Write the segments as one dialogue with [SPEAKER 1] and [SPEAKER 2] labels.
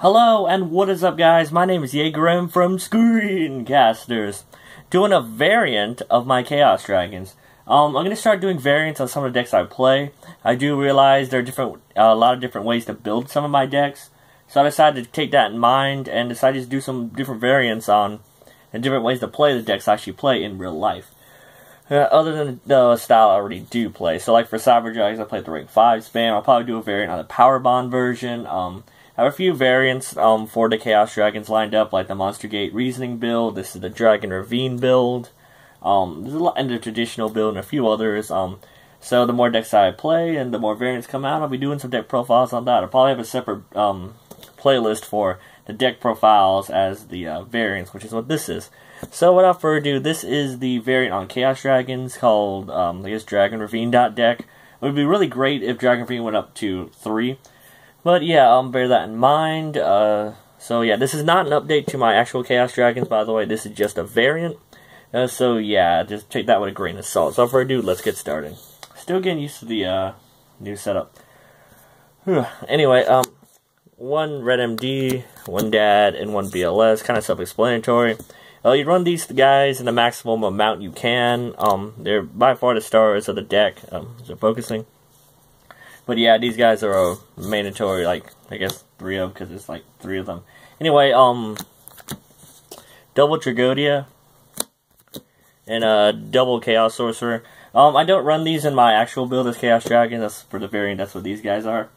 [SPEAKER 1] Hello, and what is up, guys? My name is Yugioh from Screencasterz, doing a variant of my Chaos Dragons. I'm going to start doing variants on some of the decks I play. I do realize there are a lot of different ways to build some of my decks, so I decided to take that in mind and decided to do some different variants on and different ways to play the decks I actually play in real life. Other than the style I already do play. So, like for Cyber Dragons, I played the rank 5 spam. I'll probably do a variant on the Power Bond version. I have a few variants for the Chaos Dragons lined up, like the Monster Gate Reasoning build. This is the Dragon Ravine build. There's a lot in the traditional build and a few others. So the more decks I play and the more variants come out, I'll be doing some deck profiles on that. I'll probably have a separate playlist for the deck profiles as the variants, which is what this is. So without further ado, this is the variant on Chaos Dragons called, I guess, Dragon Ravine deck. It would be really great if Dragon Ravine went up to 3. But yeah, bear that in mind. So yeah, this is not an update to my actual Chaos Dragons, by the way. This is just a variant. So yeah, just take that with a grain of salt. So without further ado, let's get started. Still getting used to the new setup. Anyway, one Red MD, one Dad, and one BLS. Kind of self-explanatory. You run these guys in the maximum amount you can. They're by far the stars of the deck. So focusing. But yeah, these guys are mandatory, like, I guess 3 of, because it's like 3 of them. Anyway, double Tragodia, and double Chaos Sorcerer. I don't run these in my actual build as Chaos Dragon. That's for the variant, that's what these guys are.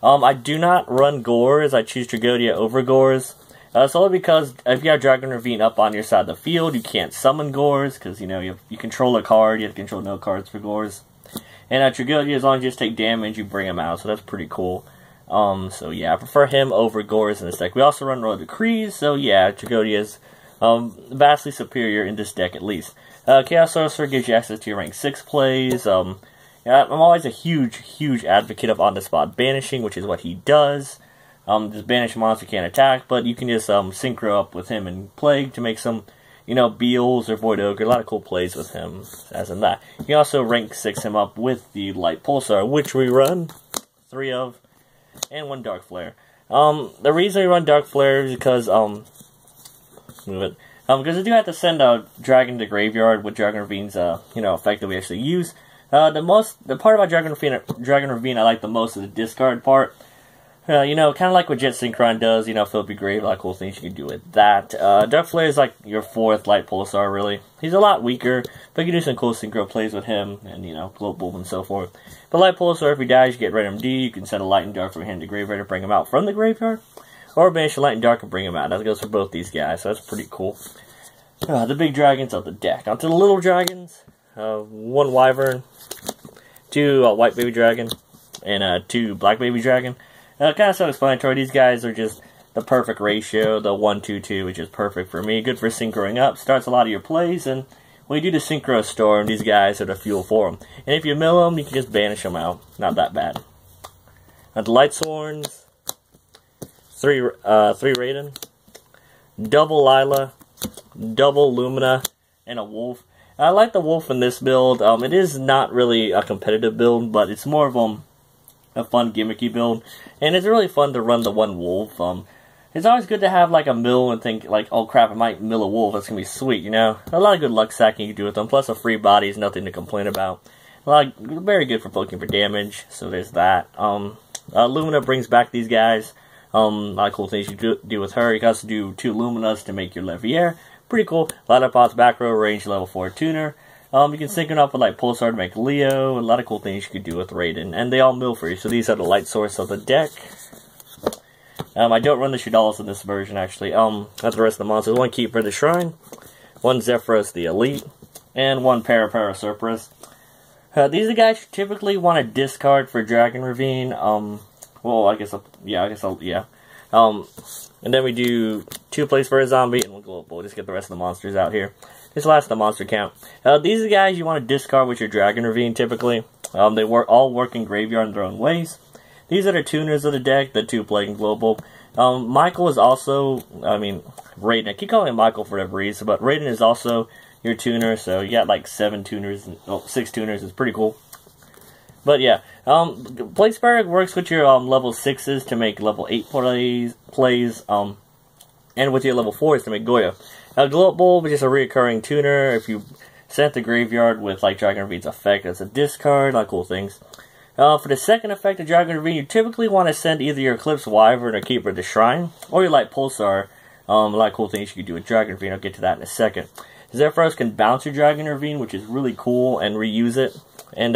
[SPEAKER 1] I do not run Gores. I choose Tragodia over Gores. It's only because if you have Dragon Ravine up on your side of the field, you can't summon Gores, because, you know, you control a card, you have to control no cards for Gores. And Tragodia, as long as you just take damage, you bring him out, so that's pretty cool. So yeah, I prefer him over Gores in this deck. We also run Royal Decrees, so yeah, Tragodia is vastly superior in this deck at least. Chaos Sorcerer gives you access to your rank 6 plays. Yeah, I'm always a huge advocate of on-the-spot banishing, which is what he does. This banished monster can't attack, but you can just synchro up with him in Plague to make some, you know, Beals or Void Ogre. A lot of cool plays with him, as in that. You can also rank 6 him up with the Light Pulsar, which we run 3 of, and 1 Dark Flare. The reason we run Dark Flare is because, because I do have to send a Dragon to Graveyard with Dragon Ravine's, you know, effect that we actually use. The part about Dragon Ravine I like the most is the discard part. You know, kind of like what Jet Synchron does, you know, fill up your grave, a lot of cool things you can do with that. Dark Flare is like your 4th Light Pulsar, really. He's a lot weaker, but you can do some cool synchro plays with him, and, you know, Global and so forth. But Light Pulsar, if he dies, you get Red MD, you can send a Light and Dark from hand to Graveyard to bring him out from the Graveyard, or banish a Light and Dark and bring him out. That goes for both these guys, so that's pretty cool. The big dragons of the deck. Onto the little dragons, 1 Wyvern, 2 White Baby Dragon, and 2 Black Baby Dragon. Kind of self-explanatory. These guys are just the perfect ratio, the 1-2-2, which is perfect for me. Good for synchroing up. Starts a lot of your plays, and when you do the Synchro Storm, these guys are the fuel for them. And if you mill them, you can just banish them out. Not that bad. The Light Sworns, 3 Raiden, double Lila, double Lumina, and a Wolf. I like the Wolf in this build. It is not really a competitive build, but it's more of a fun gimmicky build, and it's really fun to run the 1 Wolf. It's always good to have like a mill and think like, oh crap, I might mill a Wolf, that's gonna be sweet, you know? A lot of good luck sacking you can do with them, plus a free body is nothing to complain about. Very good for poking for damage, so there's that. Lumina brings back these guys. A lot of cool things you can do with her. You can also do 2 Luminas to make your Levier. Pretty cool. Ladder Pot's back row, range level 4 tuner. You can sync it up with like Pulsar to make Leo, a lot of cool things you could do with Raiden, and they all mill for you, so these are the light source of the deck. I don't run the Shadallas in this version, actually. That's the rest of the monsters. 1 Keeper the Shrine, 1 Zephyros the Elite, and 1 Paracerberus. These are the guys you typically want to discard for Dragon Ravine. Well, yeah. And then we do 2 plays for a zombie, and we'll just get the rest of the monsters out here. This last the monster count. These are the guys you want to discard with your Dragon Ravine, typically. They all work in Graveyard in their own ways. These are the tuners of the deck, the 2 Plague and Global. Michael is also, Raiden. I keep calling him Michael for whatever reason, but Raiden is also your tuner, so you got like 7 tuners, 6 tuners, it's pretty cool. But yeah, Plague Spreader works with your level 6s to make level 8 plays, and with your level 4s to make Yugioh. Gloat Bulb is just a reoccurring tuner. If you send the graveyard with like Dragon Ravine's effect as a discard, like cool things. For the second effect of Dragon Ravine, you typically want to send either your Eclipse Wyvern or Keeper of the Shrine, or your Light Pulsar. A lot of cool things you can do with Dragon Ravine. I'll get to that in a second. Zephyros can bounce your Dragon Ravine, which is really cool, and reuse it. And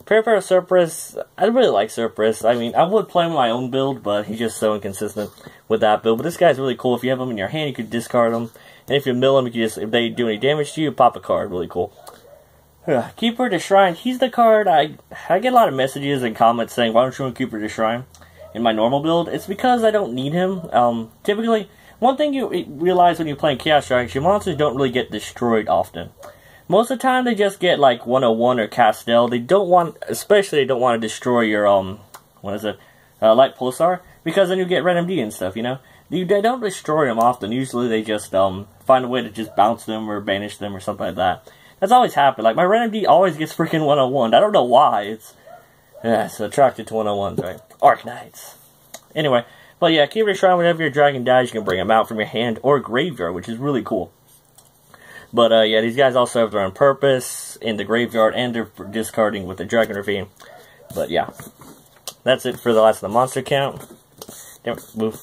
[SPEAKER 1] Parapara Cerberus, I really like Cerberus. I mean, I would play him in my own build, but he's just so inconsistent with that build. But this guy's really cool. If you have him in your hand, you could discard him. And if you mill him, you can just, if they do any damage to you, pop a card. Really cool. Keeper of the Shrine, he's the card. I get a lot of messages and comments saying, why don't you want Keeper of the Shrine in my normal build? It's because I don't need him. Typically, one thing you realize when you're playing Chaos Dragons, your monsters don't really get destroyed often. Most of the time, they just get like 101 or Castel. They don't want, especially they don't want to destroy your, Light Pulsar, because then you get Red MD and stuff, you know? They don't destroy them often. Usually they just find a way to just bounce them or banish them or something like that. That's always happened. Like, my Red MD always gets freaking 101. I don't know why. It's attracted to 101s, right? Arknights. Anyway, but yeah, Keeper of the Shrine, whenever your dragon dies, you can bring him out from your hand or graveyard, which is really cool. But yeah, these guys also have their own purpose in the graveyard, and they're discarding with the Dragon Ravine. But yeah, that's it for the last of the monster count. Damn it, move.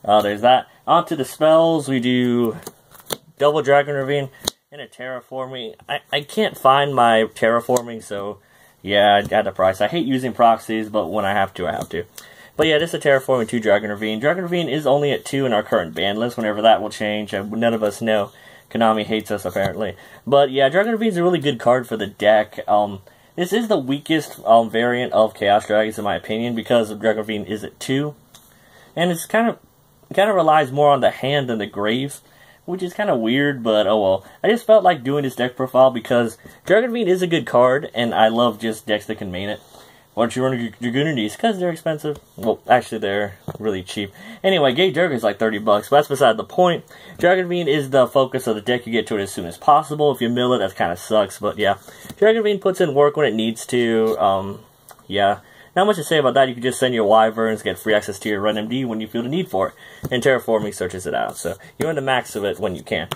[SPEAKER 1] There's that. On to the spells. We do double Dragon Ravine and a Terraforming. I can't find my Terraforming, so yeah, I had the price. I hate using proxies, but when I have to, I have to. But yeah, this is a Terraforming 2 Dragon Ravine. Dragon Ravine is only at 2 in our current ban list. Whenever that will change, none of us know. Konami hates us, apparently. But yeah, Dragon Ravine is a really good card for the deck. This is the weakest variant of Chaos Dragons, in my opinion, because Dragon Ravine is at 2. And it's kind of relies more on the hand than the graves, which is kind of weird, but oh well. I just felt like doing this deck profile because Dragon Ravine is a good card, and I love just decks that can main it. Why don't you run your Dragoonities? Because they're expensive. Well, actually, they're really cheap. Anyway, Gate Durga is like 30 bucks, but that's beside the point. Dragon Ravine is the focus of the deck. You get to it as soon as possible. If you mill it, that kind of sucks, but yeah. Dragon Ravine puts in work when it needs to. Yeah. Not much to say about that. You can just send your Wyverns, get free access to your Run MD when you feel the need for it. And Terraforming searches it out. So, you want the max of it when you can.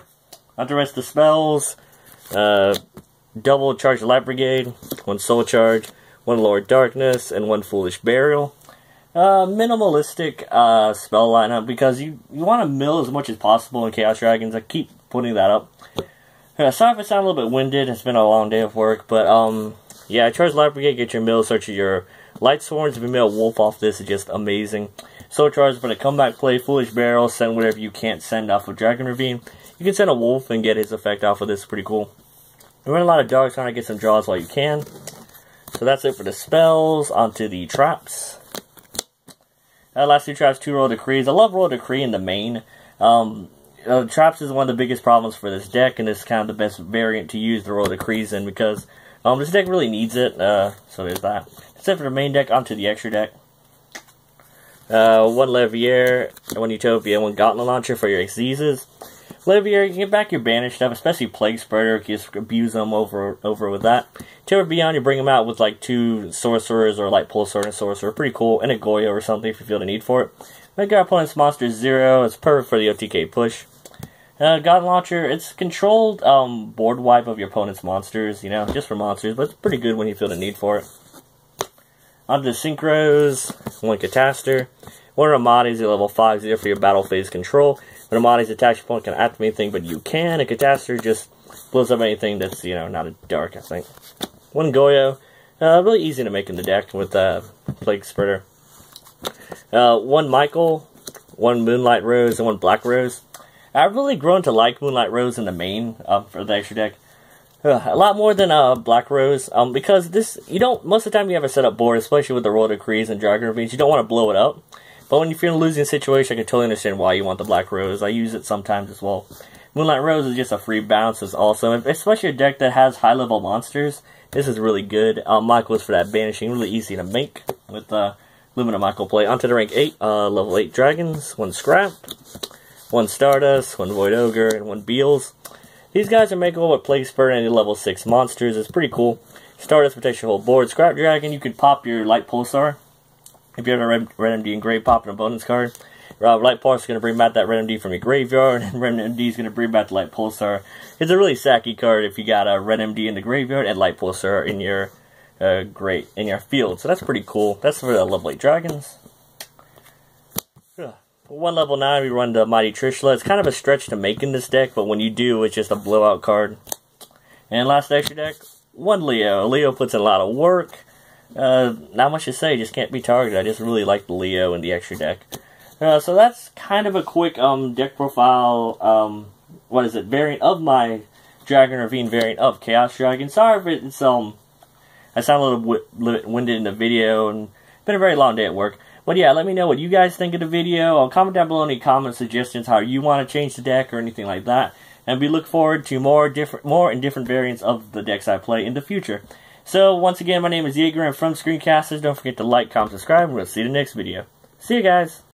[SPEAKER 1] On the rest of the spells, double Charge Light Brigade, 1 Soul Charge, 1 Lord Darkness, and 1 Foolish Burial. Minimalistic spell lineup, because you want to mill as much as possible in Chaos Dragons. I keep putting that up. Sorry if I sound a little bit winded. It's been a long day of work. But, yeah, Charge Light Brigade, get your mill, search your Light Swords. If you mill Wolf off this, it's just amazing. Soul Charge for the comeback play. Foolish Burial, send whatever you can't send off of Dragon Ravine. You can send a Wolf and get his effect off of this. Pretty cool. You run a lot of dogs, trying to get some draws while you can. So that's it for the spells. Onto the traps. Last 2 traps, 2 Royal Decrees. I love Royal Decree in the main. Traps is one of the biggest problems for this deck, and this is kind of the best variant to use the Royal Decrees in, because this deck really needs it. So there's that. That's it for the main deck. Onto the extra deck. 1 Levier, 1 Utopia, 1 Gauntlet Launcher for your Xyzes. Levier, you can get back your banished stuff, especially Plague Spreader. You can just abuse them over with that. Terror Beyond, you bring them out with like 2 Sorcerers or Light Pulsar and a Sorcerer. Pretty cool. And a Yugioh or something if you feel the need for it. Make your opponent's monster 0. It's perfect for the OTK push. God Launcher, it's controlled board wipe of your opponent's monsters, you know, just for monsters, but it's pretty good when you feel the need for it. Onto the Synchros, 1 Cataster. 1 Ramades at level 5, 0 for your battle phase control. When Ramades attacks, your opponent can activate anything, but you can. A Cataster just blows up anything that's, you know, not a dark, I think. 1 Yugioh. Really easy to make in the deck with Plague Spreader. 1 Michael, 1 Moonlight Rose, and 1 Black Rose. I've really grown to like Moonlight Rose in the main for the extra deck. A lot more than Black Rose, because this, most of the time you have a setup board, especially with the Royal Decrees and Dragon Ravines, you don't want to blow it up. But when you're in a losing situation, I can totally understand why you want the Black Rose. I use it sometimes as well. Moonlight Rose is just a free bounce. It's awesome. Especially a deck that has high-level monsters. This is really good. Michael is for that banishing. Really easy to make with Lumina Michael play. Onto the rank 8. Level 8 Dragons. 1 Scrap. 1 Stardust. 1 Void Ogre. And 1 Beals. These guys are makeable with Plague Spur and level 6 monsters. It's pretty cool. Stardust protects your whole board. Scrap Dragon, you can pop your Light Pulsar. If you have a red MD and gray, pop in a bonus card. Light Pulsar is going to bring back that red MD from your graveyard, and red MD is going to bring back the Light Pulsar. It's a really sacky card if you got a red MD in the graveyard and Light Pulsar in your in your field. So that's pretty cool. That's for the level 8 dragons. One level 9, we run the Mighty Trishula. It's kind of a stretch to make in this deck, but when you do, it's just a blowout card. And last extra deck, one Leo. Leo puts in a lot of work. Not much to say, just can't be targeted. I just really like the Leo in the extra deck. So that's kind of a quick deck profile, variant of my Dragon Ravine variant of Chaos Dragon. Sorry if it's, I sound a little winded in the video, and it's been a very long day at work. But yeah, let me know what you guys think of the video. Comment down below any comments, suggestions, how you want to change the deck or anything like that. And we look forward to more and different variants of the decks I play in the future. So once again, my name is Yugioh. I'm from Screencasterz. Don't forget to like, comment, subscribe, and we'll see you in the next video. See you guys!